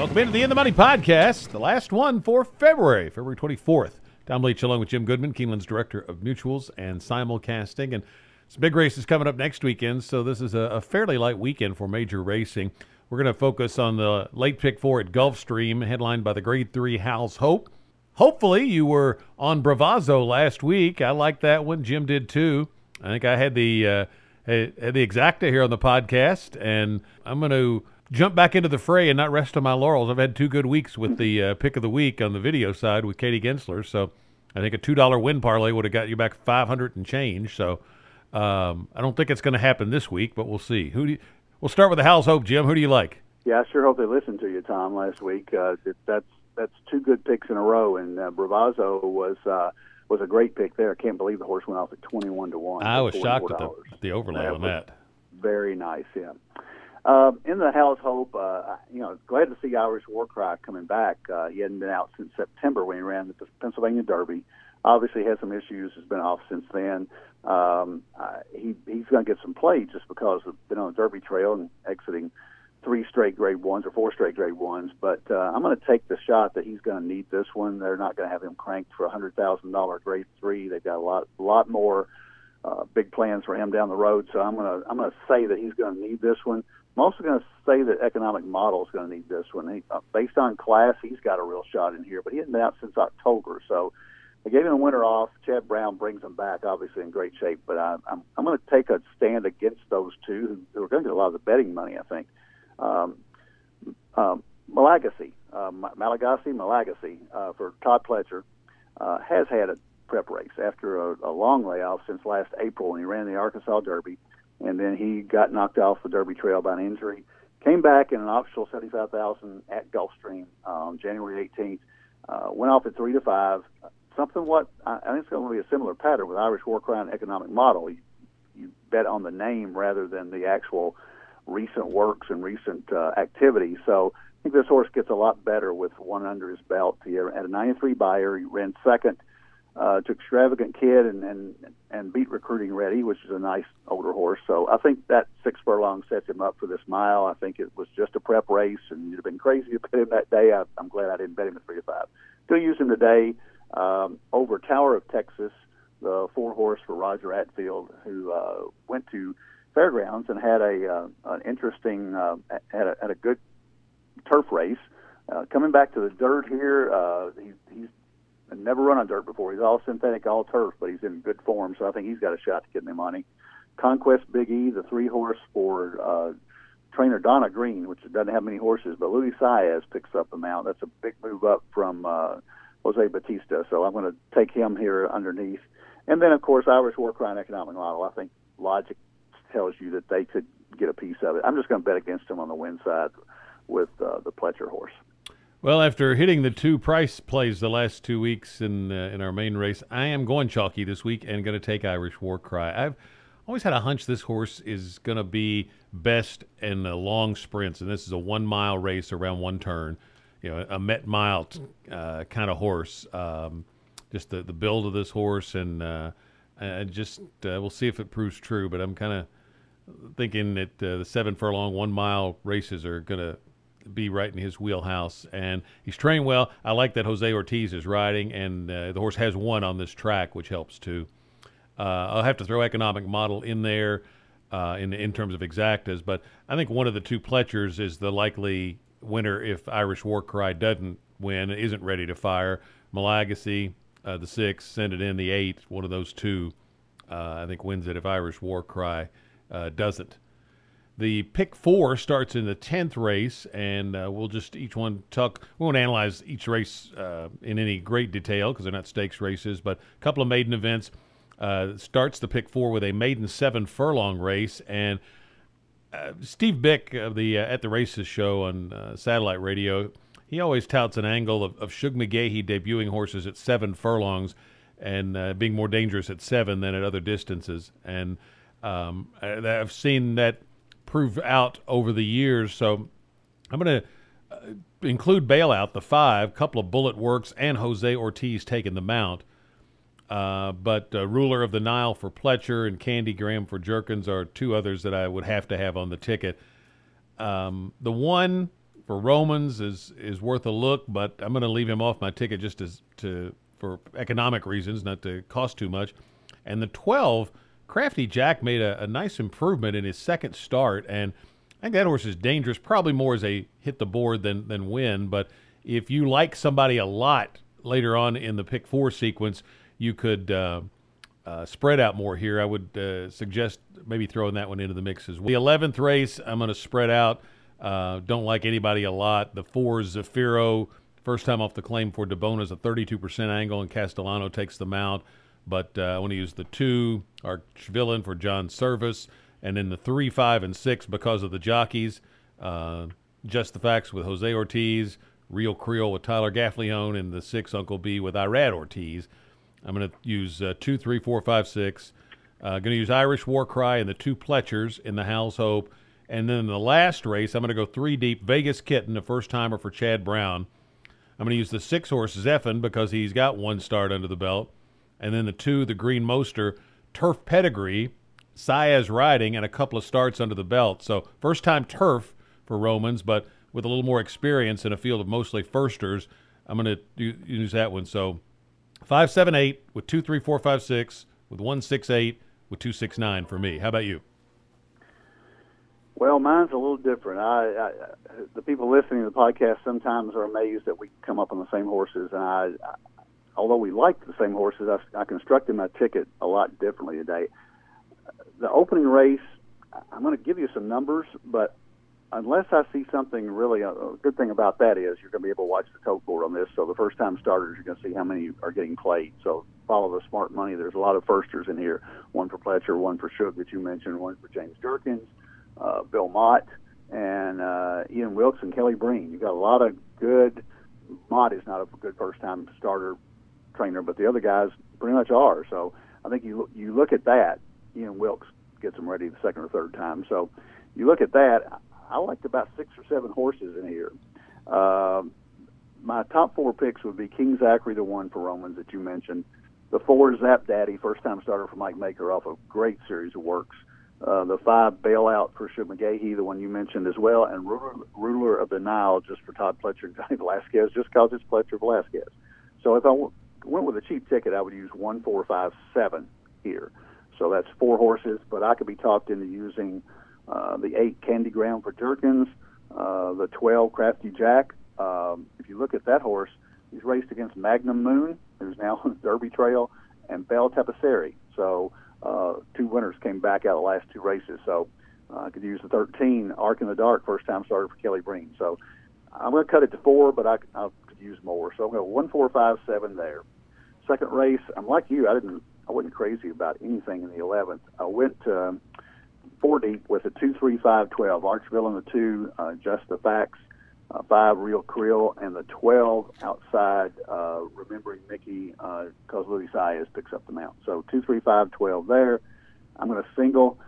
Welcome into the In the Money podcast, the last one for February 24th. Tom Leach along with Jim Goodman, Keeneland's Director of Mutuals and Simulcasting. And some big races coming up next weekend, so this is a fairly light weekend for major racing. We're going to focus on the late pick four at Gulfstream, headlined by the Grade 3 Hal's Hope. Hopefully you were on Bravazzo last week. I liked that one. Jim did too. I think I had the exacta here on the podcast, and I'm going to jump back into the fray and not rest on my laurels. I've had 2 good weeks with the pick of the week on the video side with Katie Gensler, so I think a $2 win parlay would have got you back 500 and change. So I don't think it's going to happen this week, but we'll see. We'll start with the Hal's Hope, Jim. Who do you like? Yeah, I sure hope they listened to you, Tom, last week. That's 2 good picks in a row, and Bravazzo was a great pick there. I can't believe the horse went off at 21-1. I was shocked at the overlay on that. Very nice, yeah. In the Hal's Hope, glad to see Irish Warcry coming back. He hadn't been out since September when he ran the Pennsylvania Derby. Obviously has some issues, has been off since then. He's going to get some play just because of been on the Derby trail and exiting 3 straight Grade 1s or 4 straight Grade 1s. But I'm going to take the shot that he's going to need this one. They're not going to have him cranked for a $100,000 Grade 3. They've got a lot more big plans for him down the road. So I'm going to say that he's going to need this one. I'm also going to say that Economic Model is going to need this one. Based on class, he's got a real shot in here, but he hasn't been out since October. So they gave him a winter off. Chad Brown brings him back, obviously in great shape. But I'm going to take a stand against those two who are going to get a lot of the betting money, I think. Malagasy for Todd Pletcher has had a prep race after a long layoff since last April when he ran the Arkansas Derby. And then he got knocked off the Derby trail by an injury. Came back in an optional $75,000 at Gulfstream on January 18th. Went off at 3-5. I think it's going to be a similar pattern with Irish Warcry and Economic Model. You bet on the name rather than the actual recent works and recent activity. So I think this horse gets a lot better with one under his belt. He had a 93 buyer. He ran second to Extravagant Kid and beat Recruiting Ready, which is a nice older horse. So I think that 6 furlong sets him up for this mile. I think it was just a prep race, and you'd have been crazy to bet him that day. I'm glad I didn't bet him at 3-5. Still use him today over Tower of Texas, the 4 horse for Roger Atfield, who went to Fairgrounds and had an interesting, had a good turf race. Coming back to the dirt here, he's never run on dirt before. He's all synthetic, all turf, but he's in good form, so I think he's got a shot to get me money. Conquest Big E, the 3 horse for trainer Donna Green, which doesn't have many horses, but Louis Saez picks up the mount. That's a big move up from Jose Batista, so I'm going to take him here underneath. And then, of course, Irish Warcry and Economic Model. I think logic tells you that they could get a piece of it. I'm just going to bet against him on the win side with the Pletcher horse. Well, after hitting the 2 price plays the last 2 weeks in our main race, I am going chalky this week and going to take Irish Warcry. I've always had a hunch this horse is going to be best in the long sprints, and this is a 1-mile race around one turn, a Met Mile kind of horse. Just the build of this horse, and we'll see if it proves true, but I'm kind of thinking that the 7 furlong 1-mile races are going to be right in his wheelhouse, and he's trained well. I like that Jose Ortiz is riding, and the horse has won on this track, which helps too. I'll have to throw Economic Model in there in terms of exactas, but I think one of the 2 Pletchers is the likely winner if Irish Warcry doesn't win, isn't ready to fire. Malagasy, the 6, Send It In, the 8, one of those 2, I think wins it if Irish Warcry doesn't. The pick 4 starts in the 10th race, and we'll just we won't analyze each race in any great detail because they're not stakes races, but a couple of maiden events. Starts the pick 4 with a maiden 7 furlong race, and Steve Bick of the At the Races show on satellite radio, he always touts an angle of Shug McGahee debuting horses at 7 furlongs and being more dangerous at 7 than at other distances, and I've seen that prove out over the years, so I'm going to include Bailout, the 5, couple of Bullet Works, and Jose Ortiz taking the mount. But Ruler of the Nile for Pletcher and Candy Graham for Jerkins are 2 others that I would have to have on the ticket. The one for Romans is worth a look, but I'm going to leave him off my ticket just for economic reasons, not to cost too much. And the 12, Crafty Jack made a nice improvement in his second start, and I think that horse is dangerous, probably more as a hit the board than win. But if you like somebody a lot later on in the pick 4 sequence, you could spread out more here. I would suggest maybe throwing that one into the mix as well. The 11th race, I'm going to spread out. Don't like anybody a lot. The 4, Zafiro, first time off the claim for DeBona, is a 32% angle, and Castellano takes the mount. But I want to use the 2, Archvillain, for John Service, and then the 3, 5, and 6 because of the jockeys. Just the Facts with Jose Ortiz, Real Creole with Tyler Gaffleone, and the 6, Uncle B, with Irad Ortiz. I'm going to use 2, 3, 4, 5, 6. Going to use Irish War Cry and the 2 Pletchers in the Howl's Hope. And then in the last race, I'm going to go 3 deep, Vegas Kitten, a first-timer for Chad Brown. I'm going to use the 6 horse Zephin because he's got 1 start under the belt. And then the 2, the Green Moster, Turf Pedigree, Saez riding, and a couple of starts under the belt. So first-time turf for Romans, but with a little more experience in a field of mostly firsters. I'm going to use that one. So 5, 7, 8 with 2, 3, 4, 5, 6 with 1, 6, 8 with 2, 6, 9 for me. How about you? Well, mine's a little different. The people listening to the podcast sometimes are amazed that we come up on the same horses, and although we like the same horses, I constructed my ticket a lot differently today. The opening race, I'm going to give you some numbers, but unless I see something really, a good thing about that is you're going to be able to watch the tote board on this. So the first-time starters, you're going to see how many are getting played. So follow the smart money. There's a lot of firsters in here. 1 for Pletcher, 1 for Shug that you mentioned, 1 for James Jerkins, Bill Mott, and Ian Wilkes and Kelly Breen. You've got a lot of good. Mott is not a good first-time starter trainer, but the other guys pretty much are. So I think you look at that. Ian Wilkes gets them ready the second or third time. So you look at that. I liked about 6 or 7 horses in here. My top 4 picks would be King Zachary, the 1 for Romans that you mentioned. The 4, Zap Daddy, first-time starter for Mike Maker off a great series of works. The 5, Bailout for Shug McGahee, the one you mentioned as well. And Ruler of the Nile, just for Todd Pletcher and Johnny Velasquez, just because it's Pletcher Velasquez. So if I went with a cheap ticket, I would use 1, 4, 5, 7 here. So that's 4 horses, but I could be talked into using the 8, Candy Ground for Jerkins, the 12, Crafty Jack. If you look at that horse, he's raced against Magnum Moon, who's now on the Derby Trail, and Belle Tapissiere. So 2 winners came back out of the last 2 races. So I could use the 13, Arc in the Dark, first-time starter for Kelly Breen. So I'm going to cut it to 4, but I could use more. So I'm going to go 1, 4, 5, 7 there. Second race, I'm like you. I wasn't crazy about anything in the 11th. I went 4 deep with a 2, 3, 5, 12. Archville in the 2, Just the Facts, 5, Real Creole, and the 12 outside, Remembering Mickey, because Louis Saez picks up the mount. So 2, 3, 5, 12 there. I'm going to single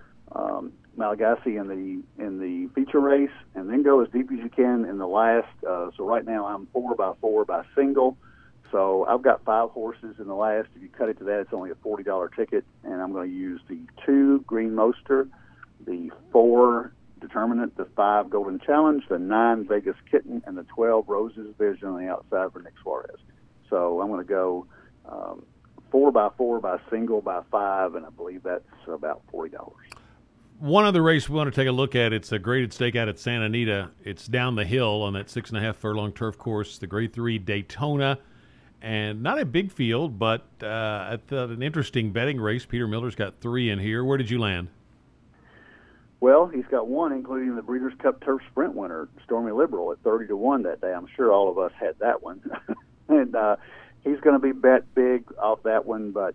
Malagasy in the feature race, and then go as deep as you can in the last. So right now I'm 4 by 4 by single. So I've got 5 horses in the last. If you cut it to that, it's only a $40 ticket, and I'm going to use the 2, Green Moster, the 4, Determinant, the 5, Golden Challenge, the 9, Vegas Kitten, and the 12, Rose's Vision on the outside for Nick Suarez. So I'm going to go 4 by 4 by single by 5, and I believe that's about $40. One other race we want to take a look at, it's a graded stake out at Santa Anita. It's down the hill on that 6.5 furlong turf course, the Grade 3 Daytona. And not a big field, but I thought an interesting betting race. Peter Miller's got 3 in here. Where did you land? Well, he's got 1, including the Breeders' Cup Turf Sprint winner, Stormy Liberal, at 30-1 that day. I'm sure all of us had that one. And he's going to be bet big off that one, but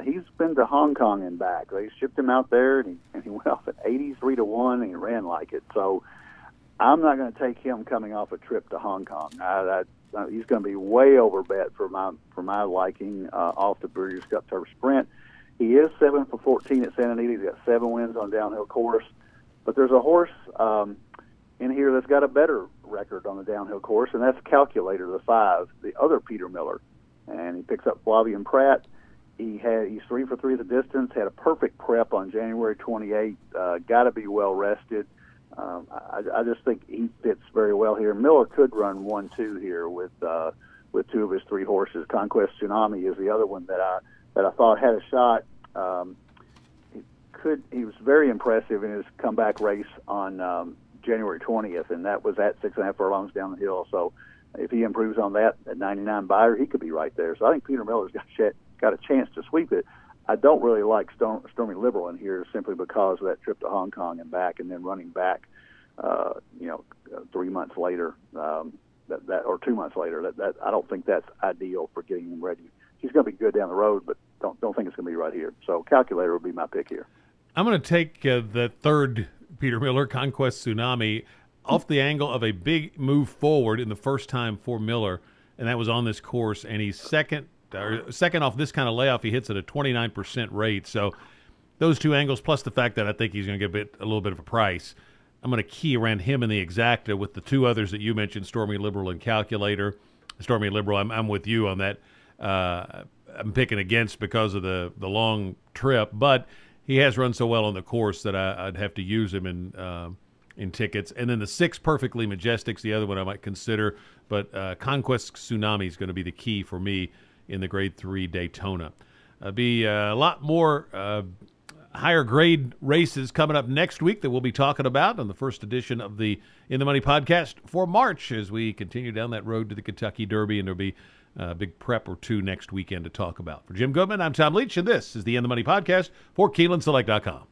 he's been to Hong Kong and back. They shipped him out there, and he went off at 83-1, and he ran like it. So I'm not going to take him coming off a trip to Hong Kong. He's going to be way over bet for my liking off the Breeders' Cup Turf Sprint. He is 7 for 14 at Santa Anita. He's got 7 wins on downhill course. But there's a horse in here that's got a better record on the downhill course, and that's Calculator, the 5, the other Peter Miller. And he picks up Flavian Pratt. He's 3 for 3 at the distance, had a perfect prep on January 28th, got to be well rested. I just think he fits very well here. Miller could run 1-2 here with two of his three horses. Conquest Tsunami is the other one that I thought had a shot. He was very impressive in his comeback race on January 20th, and that was at 6.5 furlongs down the hill. So if he improves on that at 99 buyer, he could be right there. So I think Peter Miller's got a chance to sweep it. I don't really like Stormy Liberal in here simply because of that trip to Hong Kong and back, and then running back, 3 months later, or 2 months later. That I don't think that's ideal for getting him ready. He's going to be good down the road, but don't think it's going to be right here. So Calculator would be my pick here. I'm going to take the third Peter Miller, Conquest Tsunami, off the angle of a big move forward in the first time for Miller, and that was on this course, and he's second off this kind of layoff. He hits at a 29% rate. So those two angles, plus the fact that I think he's going to get a little bit of a price, I'm going to key around him in the exacta with the two others that you mentioned, Stormy Liberal and Calculator. Stormy Liberal, I'm with you on that. I'm picking against because of the long trip, but he has run so well on the course that I'd have to use him in tickets. And then the 6 Perfectly Majestic's the other one I might consider, but Conquest Tsunami is going to be the key for me in the Grade 3 Daytona. Be a lot more higher grade races coming up next week that we'll be talking about on the first edition of the In the Money podcast for March as we continue down that road to the Kentucky Derby, and there'll be a big prep or two next weekend to talk about. For Jim Goodman, I'm Tom Leach, and this is the In the Money podcast for KeenelandSelect.com.